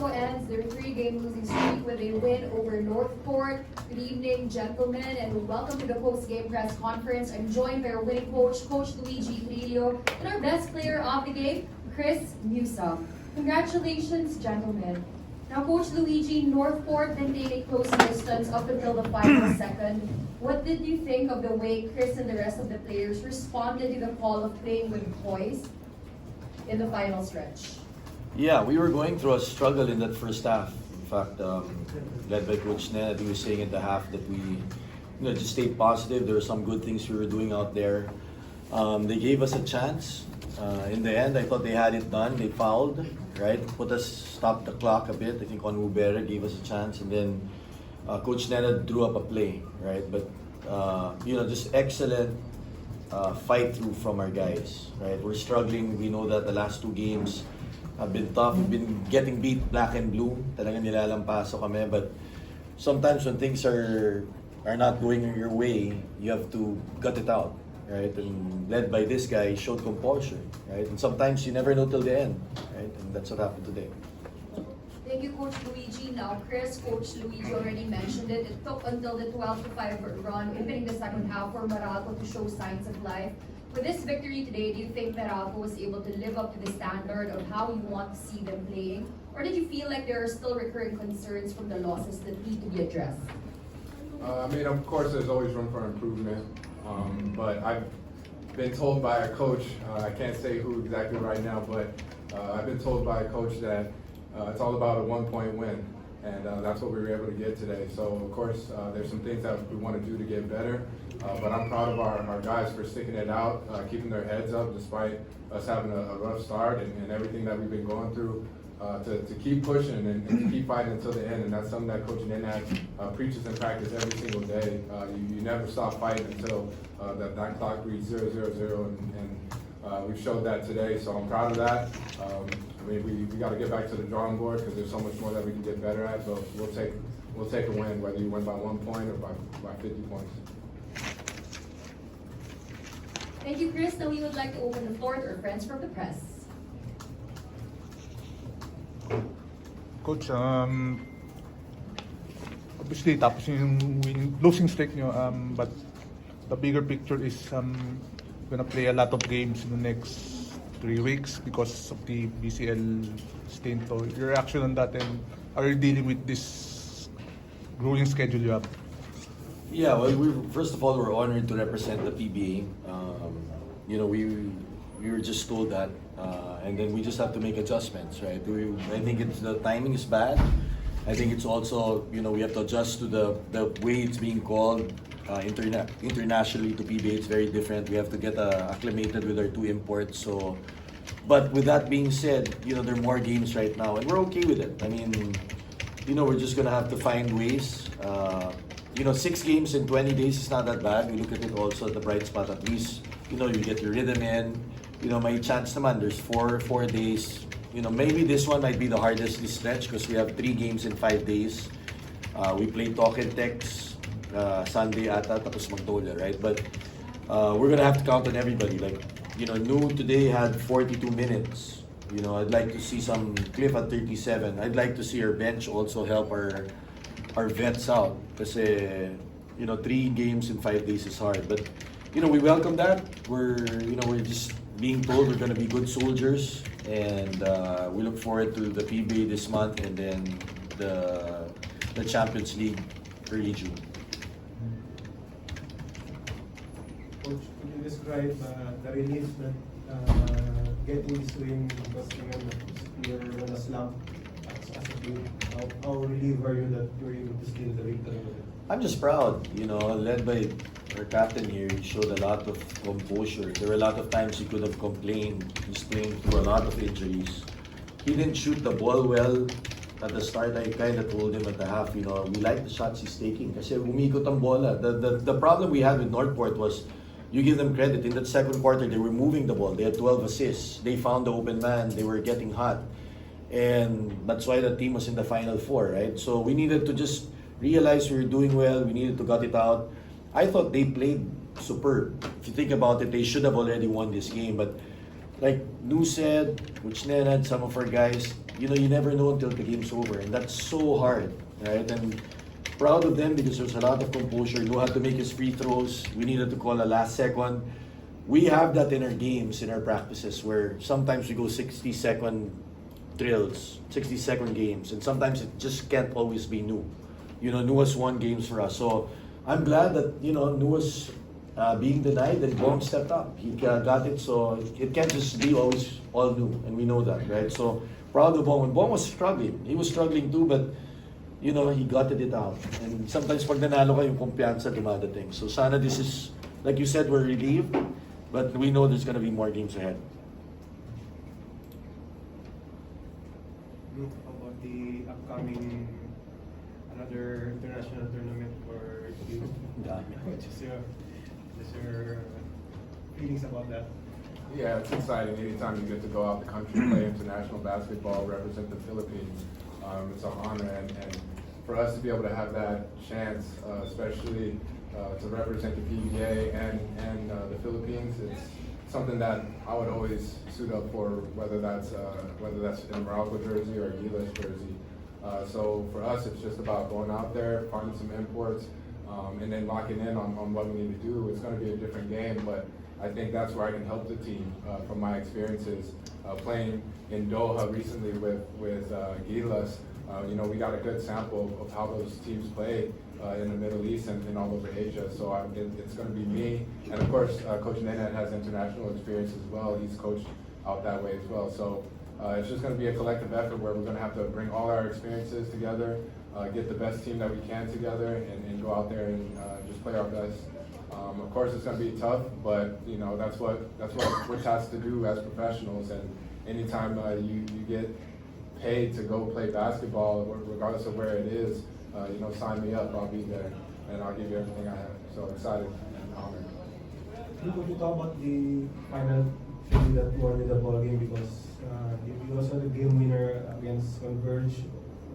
Meralco ends their 3-game losing streak with a win over Northport. Good evening, gentlemen, and welcome to the post-game press conference. I'm joined by our winning coach, Coach Luigi Trillo, and our best player of the game, Newsome. Congratulations, gentlemen. Now, Coach Luigi, Northport maintained a close distance up until the final second. What did you think of the way Chris and the rest of the players responded to the call of playing with poise in the final stretch? Yeah, we were going through a struggle in that first half. In fact, led by Coach Ned, he was saying at the half that we just stayed positive. There were some good things we were doing out there. They gave us a chance. In the end, I thought they had it done. They fouled, right? Stopped the clock a bit. I think on Ubera gave us a chance, and then Coach Nena drew up a play, right? But just excellent fight through from our guys, right? We're struggling. We know that the last 2 games have been tough. We've been getting beat black and blue. Talagang nilalampaso kami. But sometimes when things are not going your way, you have to gut it out, right? And led by this guy, he showed composure, right? And sometimes you never know till the end, right? And that's what happened today. Thank you, Coach Luigi. Now, Chris, Coach Luigi already mentioned it. It took until the 12-5 run, opening the second half, for Meralco to show signs of life. With this victory today, do you think Meralco was able to live up to the standard of how you want to see them playing? Or did you feel like there are still recurring concerns from the losses that need to be addressed? Of course, there's always room for improvement. But I've been told by a coach, I can't say who exactly right now, but I've been told by a coach that it's all about a 1-point win, and that's what we were able to get today. So of course, there's some things that we want to do to get better, but I'm proud of our guys for sticking it out, keeping their heads up despite us having a rough start and everything that we've been going through. To keep pushing and to keep fighting until the end, and that's something that Coach Nenad preaches in practice every single day. You never stop fighting until that clock reads 0-0-0, and we've showed that today. So I'm proud of that. We got to get back to the drawing board because there's so much more that we can get better at. So we'll take a win, whether you win by 1 point or by 50 points. Thank you, Chris. Now we would like to open the floor to our friends from the press. Coach, obviously tapos yung losing streak nyo, but the bigger picture is gonna play a lot of games in the next 3 weeks because of the BCL stint. So your reaction on that, and are you dealing with this grueling schedule you have? Yeah, well, first of all, we're honored to represent the PBA. We were just told that, and then we just have to make adjustments, right? I think the timing is bad. I think it's also, we have to adjust to the way it's being called internationally to PBA. It's very different. We have to get acclimated with our 2 imports. So, but with that being said, there are more games right now, and we're okay with it. We're just gonna have to find ways. 6 games in 20 days is not that bad. We look at it also at the bright spot. At least, you get your rhythm in. May chance naman, there's 4 days. Maybe this one might be the hardest this stretch because we have 3 games in 5 days. We play Talk and Text Sunday ata, tapos Magnolia, right? But we're gonna have to count on everybody. New today had 42 minutes. I'd like to see some Cliff at 37. I'd like to see our bench also help our vets out. Kasi, 3 games in 5 days is hard. But, we welcome that. We're just being told we're going to be good soldiers, and we look forward to the PBA this month and then the Champions League early June. Coach, could you describe the relief that getting this win, because you're on a slump as a team? How relieved are you that you were able to steal the victory? I'm just proud, led by our captain here. He showed a lot of composure. There were a lot of times he could have complained. He's playing through a lot of injuries. He didn't shoot the ball well at the start. I kind of told him at the half, we like the shots he's taking kasi umikot ang bola. The problem we had with Northport was, you give them credit, in that second quarter they were moving the ball. They had 12 assists. They found the open man. They were getting hot. And that's why the team was in the Final Four, right? So we needed to just realize we were doing well. We needed to gut it out. I thought they played superb. If you think about it, they should have already won this game. But like Lou said, which then had some of our guys, you never know until the game's over, and that's so hard, right? And proud of them because there's a lot of composure. Lou had to make his free throws. We needed to call a last second. We have that in our games, in our practices, where sometimes we go 60-second drills, 60-second games, and sometimes it just can't always be new. New has won games for us. So I'm glad that, New was being denied and Bong stepped up. He got it, so it can't just be always all new, and we know that, right? So proud of Bong. And Bong was struggling. He was struggling too, but he gutted it out. And sometimes pag nanalo ka, yung kumpiyansa dumadating. So sana this is, like you said, we're relieved, but we know there's gonna be more games ahead. Look about the upcoming another international tournament for you. Just your feelings about that. Yeah, it's exciting. Anytime you get to go out the country, play international basketball, represent the Philippines, it's an honor. And for us to be able to have that chance, especially to represent the PBA and the Philippines, it's something that I would always suit up for, whether that's in Meralco jersey or a Gilas jersey. So for us, it's just about going out there, finding some imports, and then locking in on what we need to do. It's going to be a different game, but I think that's where I can help the team from my experiences playing in Doha recently with Gilas. We got a good sample of how those teams play in the Middle East and all over Asia. So it's going to be me, and of course, Coach Nenad has international experience as well. He's coached out that way as well. So it's just going to be a collective effort where we're going to have to bring all our experiences together, get the best team that we can together, and go out there and just play our best. Of course, it's going to be tough, but that's what we're tasked to do as professionals. And anytime you get paid to go play basketball, regardless of where it is, sign me up. I'll be there, and I'll give you everything I have. So excited and honored. Could you talk about the final three that won in the ball game, because you also the game winner against Converge.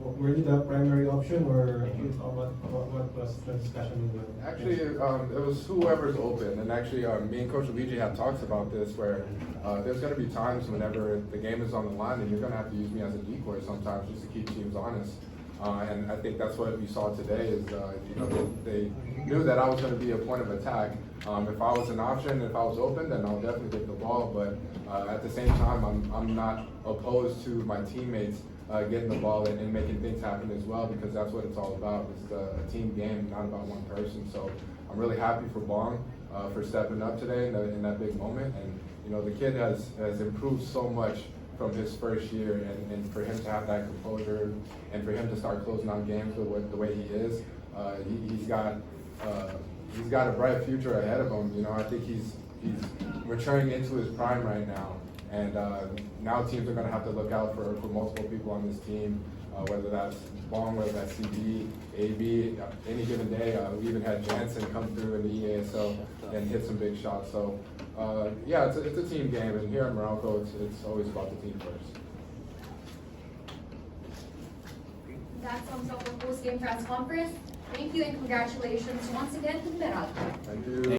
Were you the primary option, or you talk about what was the discussion with? Actually, it was whoever's open, and actually, me and Coach Luigi have talked about this, where there's going to be times whenever the game is on the line, and you're going to have to use me as a decoy sometimes just to keep teams honest. And I think that's what we saw today. Is they knew that I was going to be a point of attack. If I was an option, if I was open, then I'll definitely get the ball. But at the same time, I'm not opposed to my teammates getting the ball and making things happen as well, because that's what it's all about. It's a team game, not about one person. So I'm really happy for Bong for stepping up today in that big moment. And the kid has improved so much from his first year, and for him to have that composure and for him to start closing out games the way he is, he's got a bright future ahead of him. I think he's maturing into his prime right now. And now teams are going to have to look out for multiple people on this team, whether that's Bong, whether that's CB, AB. Any given day, we even had Jansen come through in the EASL and hit some big shots. So, yeah, it's a team game. And here at Meralco, it's always about the team first. That sums up the post-game press conference. Thank you and congratulations once again to Meralco. Thank you.